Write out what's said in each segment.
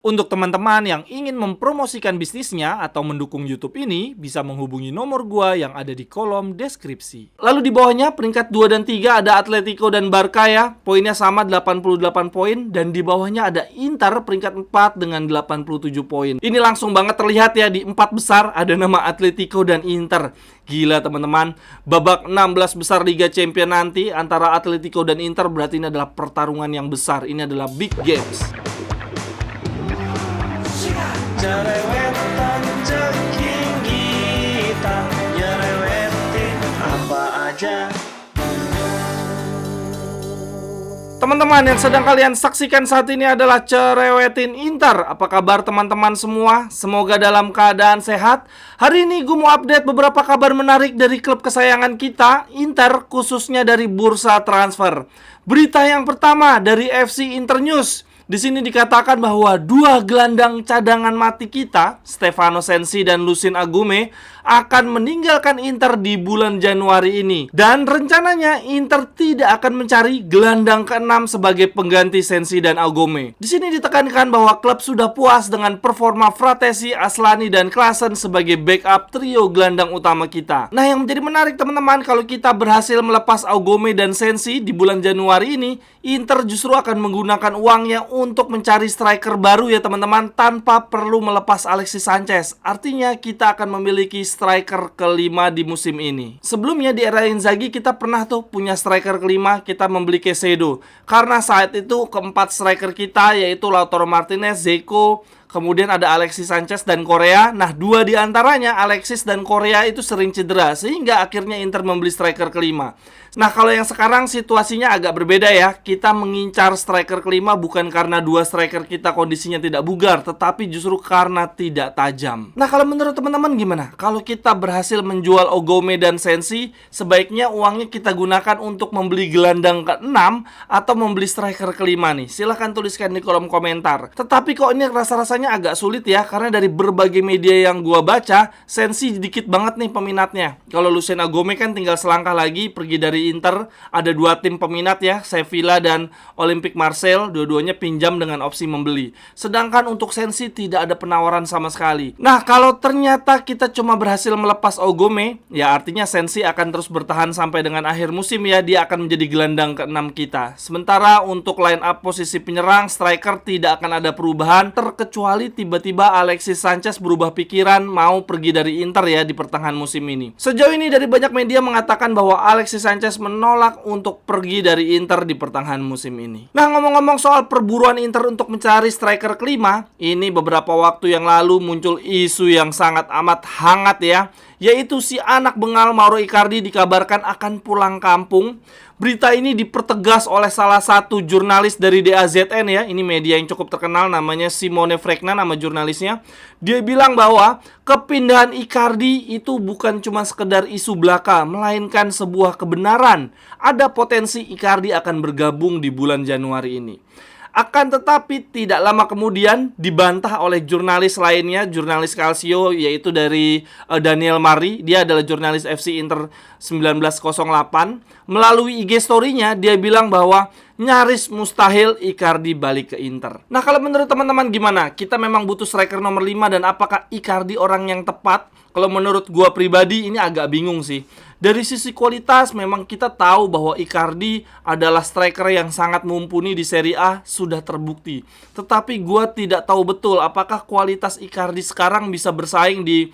Untuk teman-teman yang ingin mempromosikan bisnisnya atau mendukung YouTube ini, bisa menghubungi nomor gua yang ada di kolom deskripsi. Lalu di bawahnya peringkat 2 dan 3 ada Atletico dan Barca ya. Poinnya sama 88 poin, dan di bawahnya ada Inter peringkat 4 dengan 87 poin. Ini langsung banget terlihat ya, di 4 besar ada nama Atletico dan Inter. Gila teman-teman, babak 16 besar Liga Champions nanti antara Atletico dan Inter, berarti ini adalah pertarungan yang besar. Ini adalah big games. Cerewetan ceking kita nyerewetin apa aja. Teman-teman yang sedang kalian saksikan saat ini adalah Cerewetin Inter. Apa kabar teman-teman semua? Semoga dalam keadaan sehat. Hari ini gue mau update beberapa kabar menarik dari klub kesayangan kita, Inter, khususnya dari bursa transfer. Berita yang pertama dari FC Internews. Di sini dikatakan bahwa dua gelandang cadangan mati kita, Stefano Sensi dan Lucien Agume, akan meninggalkan Inter di bulan Januari ini. Dan rencananya Inter tidak akan mencari gelandang ke-6 sebagai pengganti Sensi dan Agume. Di sini ditekankan bahwa klub sudah puas dengan performa Fratesi, Aslani, dan Klaassen sebagai backup trio gelandang utama kita. Nah, yang menjadi menarik teman-teman, kalau kita berhasil melepas Agume dan Sensi di bulan Januari ini, Inter justru akan menggunakan uangnya untuk mencari striker baru ya teman-teman, tanpa perlu melepas Alexis Sanchez. Artinya kita akan memiliki striker kelima di musim ini. Sebelumnya di era Inzaghi kita pernah tuh punya striker kelima, kita membeli Caicedo. Karena saat itu keempat striker kita yaitu Lautaro Martinez, Dzeko, kemudian ada Alexis Sanchez dan Korea. Nah, dua di antaranya, Alexis dan Korea, itu sering cedera, sehingga akhirnya Inter membeli striker kelima. Nah, kalau yang sekarang situasinya agak berbeda ya. Kita mengincar striker kelima bukan karena dua striker kita kondisinya tidak bugar, tetapi justru karena tidak tajam. Nah, kalau menurut teman-teman gimana? Kalau kita berhasil menjual Agume dan Sensi, sebaiknya uangnya kita gunakan untuk membeli gelandang ke-6 atau membeli striker kelima nih? Silahkan tuliskan di kolom komentar. Tetapi kok ini rasa-rasanya agak sulit ya, karena dari berbagai media yang gua baca, Sensi dikit banget nih peminatnya. Kalau Lucien Agume kan tinggal selangkah lagi pergi dari Inter. Ada dua tim peminat ya, Sevilla dan Olympique Marseille, dua-duanya pinjam dengan opsi membeli. Sedangkan untuk Sensi tidak ada penawaran sama sekali. Nah, kalau ternyata kita cuma berhasil melepas Agume, ya artinya Sensi akan terus bertahan sampai dengan akhir musim ya. Dia akan menjadi gelandang ke-6 kita. Sementara untuk line up posisi penyerang, striker tidak akan ada perubahan, terkecuali tiba-tiba Alexis Sanchez berubah pikiran mau pergi dari Inter ya di pertengahan musim ini. Sejauh ini dari banyak media mengatakan bahwa Alexis Sanchez menolak untuk pergi dari Inter di pertengahan musim ini. Nah, ngomong-ngomong soal perburuan Inter untuk mencari striker kelima, ini beberapa waktu yang lalu muncul isu yang sangat amat hangat ya, yaitu si anak bengal Mauro Icardi dikabarkan akan pulang kampung. Berita ini dipertegas oleh salah satu jurnalis dari DAZN ya. Ini media yang cukup terkenal, namanya Simone Fregna nama jurnalisnya. Dia bilang bahwa kepindahan Icardi itu bukan cuma sekedar isu belaka, melainkan sebuah kebenaran. Ada potensi Icardi akan bergabung di bulan Januari ini. Akan tetapi tidak lama kemudian dibantah oleh jurnalis lainnya, jurnalis Calcio, yaitu dari Daniel Mari. Dia adalah jurnalis FC Inter 1908. Melalui IG story-nya dia bilang bahwa nyaris mustahil Icardi balik ke Inter. Nah, kalau menurut teman-teman gimana? Kita memang butuh striker nomor 5, dan apakah Icardi orang yang tepat? Kalau menurut gua pribadi ini agak bingung sih. Dari sisi kualitas memang kita tahu bahwa Icardi adalah striker yang sangat mumpuni di Serie A, sudah terbukti. Tetapi gua tidak tahu betul apakah kualitas Icardi sekarang bisa bersaing di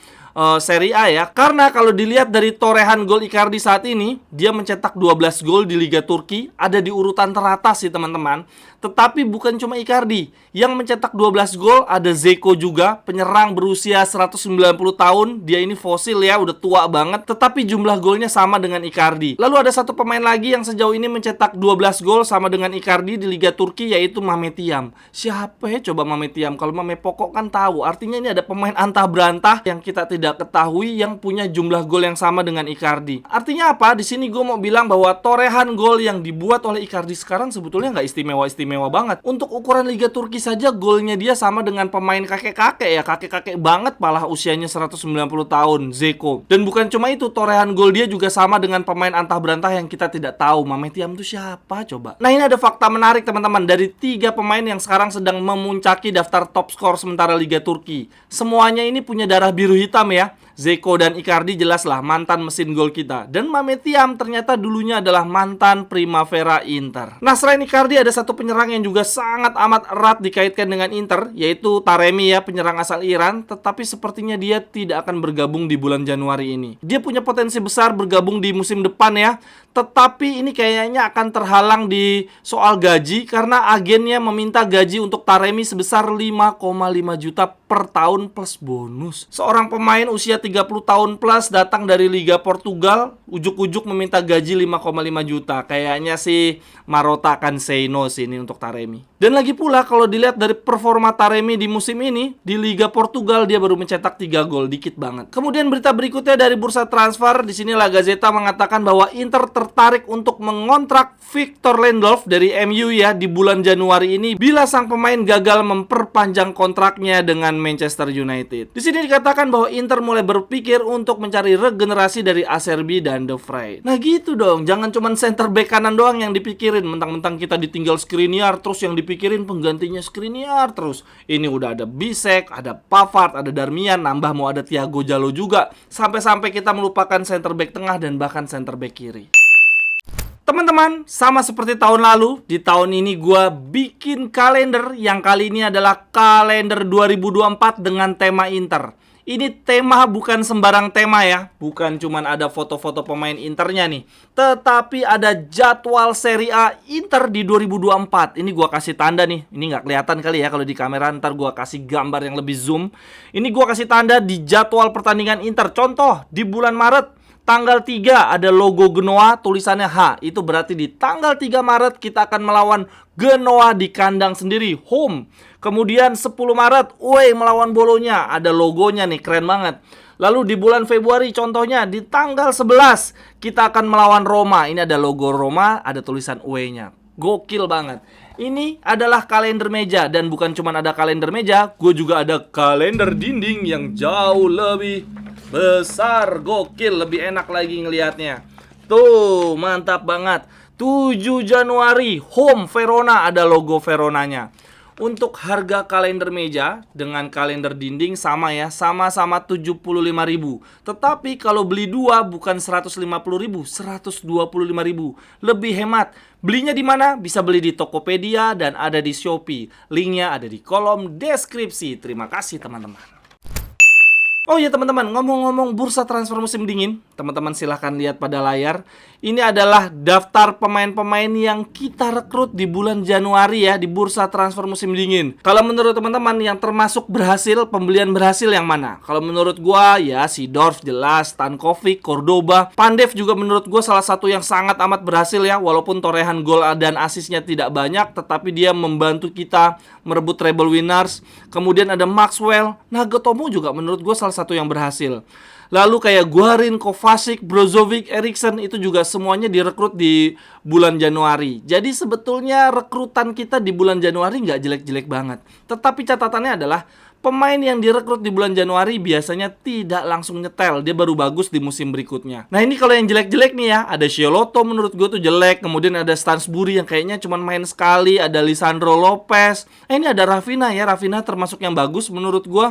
Serie A ya. Karena kalau dilihat dari torehan gol Icardi saat ini, dia mencetak 12 gol di Liga Turki, ada di urutan teratas sih teman-teman. Tetapi bukan cuma Icardi yang mencetak 12 gol, ada Dzeko juga, penyerang berusia 190 tahun. Dia ini fosil ya, udah tua banget, tetapi jumlah golnya sama dengan Icardi. Lalu ada satu pemain lagi yang sejauh ini mencetak 12 gol sama dengan Icardi di Liga Turki, yaitu Mame Thiam. Siapa ya coba Mame Thiam? Kalau Mame Pokok kan tahu. Artinya ini ada pemain antah berantah yang kita tidak tidak ketahui yang punya jumlah gol yang sama dengan Icardi. Artinya apa? Di sini gue mau bilang bahwa torehan gol yang dibuat oleh Icardi sekarang sebetulnya nggak istimewa-istimewa banget. Untuk ukuran Liga Turki saja golnya dia sama dengan pemain kakek-kakek ya, kakek-kakek banget malah usianya 190 tahun, Zeko. Dan bukan cuma itu, torehan gol dia juga sama dengan pemain antah berantah yang kita tidak tahu. Mame Thiam itu siapa coba? Nah, ini ada fakta menarik teman-teman. Dari 3 pemain yang sekarang sedang memuncaki daftar top skor sementara Liga Turki, semuanya ini punya darah biru hitam ya. Zeko dan Icardi jelaslah mantan mesin gol kita. Dan Mame Thiam ternyata dulunya adalah mantan Primavera Inter. Nah, selain Icardi ada satu penyerang yang juga sangat amat erat dikaitkan dengan Inter, yaitu Taremi ya, penyerang asal Iran. Tetapi sepertinya dia tidak akan bergabung di bulan Januari ini. Dia punya potensi besar bergabung di musim depan ya. Tetapi ini kayaknya akan terhalang di soal gaji karena agennya meminta gaji untuk Taremi sebesar 5,5 juta per tahun plus bonus. Seorang pemain usia 30 tahun plus datang dari Liga Portugal, ujuk-ujuk meminta gaji 5,5 juta. Kayaknya sih Marotta akan say no sih ini untuk Taremi. Dan lagi pula kalau dilihat dari performa Taremi di musim ini, di Liga Portugal dia baru mencetak 3 gol, dikit banget. Kemudian berita berikutnya dari bursa transfer, di sini La Gazzetta mengatakan bahwa Inter tertarik untuk mengontrak Victor Lindelof dari MU ya di bulan Januari ini bila sang pemain gagal memperpanjang kontraknya dengan Manchester United. Di sini dikatakan bahwa Inter mulai berpikir untuk mencari regenerasi dari Acerbi dan De Vrij. Nah gitu dong, jangan cuman center back kanan doang yang dipikirin, mentang-mentang kita ditinggal Skriniar terus yang dipikirin penggantinya Skriniar terus. Ini udah ada Bisek, ada Pavard, ada Darmian, nambah mau ada Thiago Jallo juga. Sampai-sampai kita melupakan center back tengah dan bahkan center back kiri. Teman-teman, sama seperti tahun lalu, di tahun ini gue bikin kalender yang kali ini adalah kalender 2024 dengan tema Inter. Ini tema bukan sembarang tema ya, bukan cuman ada foto-foto pemain Internya nih, tetapi ada jadwal Serie A Inter di 2024. Ini gue kasih tanda nih, ini nggak kelihatan kali ya kalau di kamera, ntar gue kasih gambar yang lebih zoom. Ini gue kasih tanda di jadwal pertandingan Inter. Contoh, di bulan Maret tanggal 3 ada logo Genoa tulisannya H. Itu berarti di tanggal 3 Maret kita akan melawan Genoa di kandang sendiri, home. Kemudian 10 Maret away melawan Bolonya, ada logonya nih, keren banget. Lalu di bulan Februari contohnya di tanggal 11 kita akan melawan Roma. Ini ada logo Roma, ada tulisan away-nya. Gokil banget. Ini adalah kalender meja, dan bukan cuma ada kalender meja, gue juga ada kalender dinding yang jauh lebih besar, gokil, lebih enak lagi ngelihatnya. Tuh, mantap banget. 7 Januari, home Verona, ada logo Veronanya. Untuk harga kalender meja dengan kalender dinding sama ya, sama-sama 75.000. Tetapi kalau beli dua bukan 150.000, 125.000. Lebih hemat. Belinya di mana? Bisa beli di Tokopedia dan ada di Shopee. Linknya ada di kolom deskripsi. Terima kasih teman-teman. Oh iya teman-teman, ngomong-ngomong bursa transfer musim dingin, teman-teman silahkan lihat pada layar. Ini adalah daftar pemain-pemain yang kita rekrut di bulan Januari ya, di bursa transfer musim dingin. Kalau menurut teman-teman yang termasuk berhasil, pembelian berhasil yang mana? Kalau menurut gua ya Seedorf jelas, Stankovic, Cordoba, Pandev juga menurut gua salah satu yang sangat amat berhasil ya. Walaupun torehan gol dan asisnya tidak banyak, tetapi dia membantu kita merebut treble winners. Kemudian ada Maxwell, Nagatomo juga menurut gua salah satu yang berhasil. Lalu kayak Guarin, Kovacic, Brozovic, Eriksen itu juga semuanya direkrut di bulan Januari. Jadi sebetulnya rekrutan kita di bulan Januari nggak jelek-jelek banget. Tetapi catatannya adalah pemain yang direkrut di bulan Januari biasanya tidak langsung nyetel. Dia baru bagus di musim berikutnya. Nah ini kalau yang jelek-jelek nih ya, ada Sciolotto menurut gue tuh jelek. Kemudian ada Stansbury yang kayaknya cuma main sekali. Ada Lisandro Lopez. Ini ada Rafinha ya, Rafinha termasuk yang bagus menurut gue.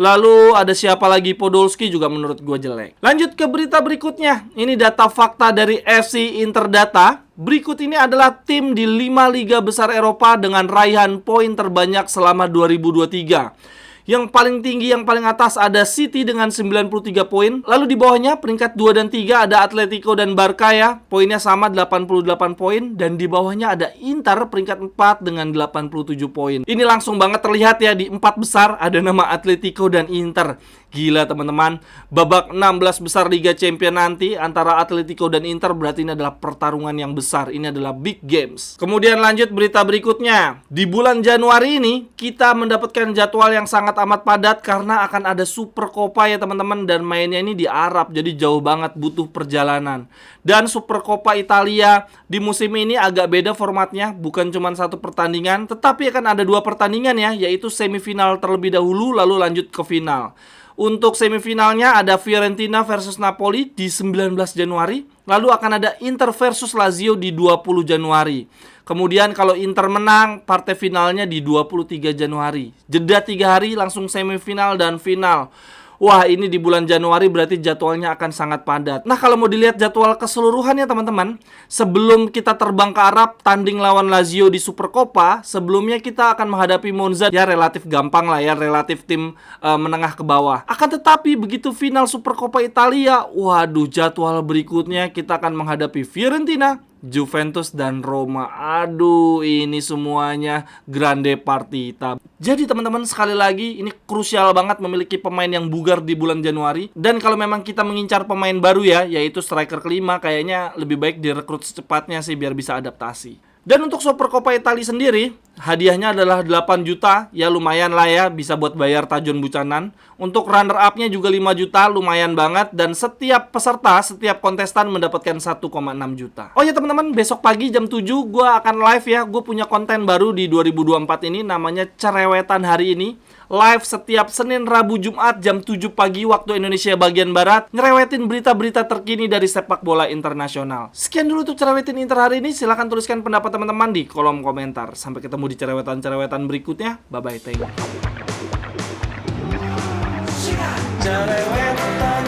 Lalu ada siapa lagi, Podolski juga menurut gue jelek. Lanjut ke berita berikutnya. Ini data fakta dari FC Interdata. Berikut ini adalah tim di 5 liga besar Eropa dengan raihan poin terbanyak selama 2023. Yang paling tinggi, yang paling atas ada City dengan 93 poin. Lalu di bawahnya peringkat 2 dan 3 ada Atletico dan Barca ya. Poinnya sama 88 poin. Dan di bawahnya ada Inter peringkat 4 dengan 87 poin. Ini langsung banget terlihat ya, di 4 besar ada nama Atletico dan Inter. Gila teman-teman, babak 16 besar Liga Champions nanti antara Atletico dan Inter berarti ini adalah pertarungan yang besar. Ini adalah big games. Kemudian lanjut berita berikutnya. Di bulan Januari ini kita mendapatkan jadwal yang sangat amat padat karena akan ada Super Coppa ya teman-teman. Dan mainnya ini di Arab, jadi jauh banget, butuh perjalanan. Dan Super Coppa Italia di musim ini agak beda formatnya. Bukan cuma satu pertandingan, tetapi akan ada 2 pertandingan ya, yaitu semifinal terlebih dahulu lalu lanjut ke final. Untuk semifinalnya ada Fiorentina versus Napoli di 19 Januari. Lalu akan ada Inter versus Lazio di 20 Januari. Kemudian kalau Inter menang, partai finalnya di 23 Januari. Jeda 3 hari langsung semifinal dan final. Wah, ini di bulan Januari berarti jadwalnya akan sangat padat. Nah, kalau mau dilihat jadwal keseluruhannya teman-teman, sebelum kita terbang ke Arab, tanding lawan Lazio di Super Coppa, sebelumnya kita akan menghadapi Monza. Ya, relatif gampang lah ya, relatif tim menengah ke bawah. Akan tetapi, begitu final Super Coppa Italia, waduh, jadwal berikutnya kita akan menghadapi Fiorentina, Juventus dan Roma. Aduh, ini semuanya grande partita. Jadi teman-teman, sekali lagi ini krusial banget memiliki pemain yang bugar di bulan Januari. Dan kalau memang kita mengincar pemain baru ya, yaitu striker kelima, kayaknya lebih baik direkrut secepatnya sih biar bisa adaptasi. Dan untuk Super Coppa Italia sendiri, hadiahnya adalah 8 juta. Ya lumayan lah ya, bisa buat bayar Tajon Buchanan. Untuk runner up-nya juga 5 juta, lumayan banget. Dan setiap peserta, setiap kontestan mendapatkan 1,6 juta. Oh ya teman-teman, besok pagi jam 7 gue akan live ya. Gue punya konten baru di 2024 ini, namanya Cerewetan Hari Ini. Live setiap Senin, Rabu, Jumat jam 7 pagi waktu Indonesia bagian Barat. Ngerewetin berita-berita terkini dari sepak bola internasional. Sekian dulu untuk Cerewetin Inter hari ini. Silahkan tuliskan pendapat teman-teman di kolom komentar. Sampai ketemu di cerewetan-cerewetan berikutnya. Bye-bye, thank you. Cerewetan,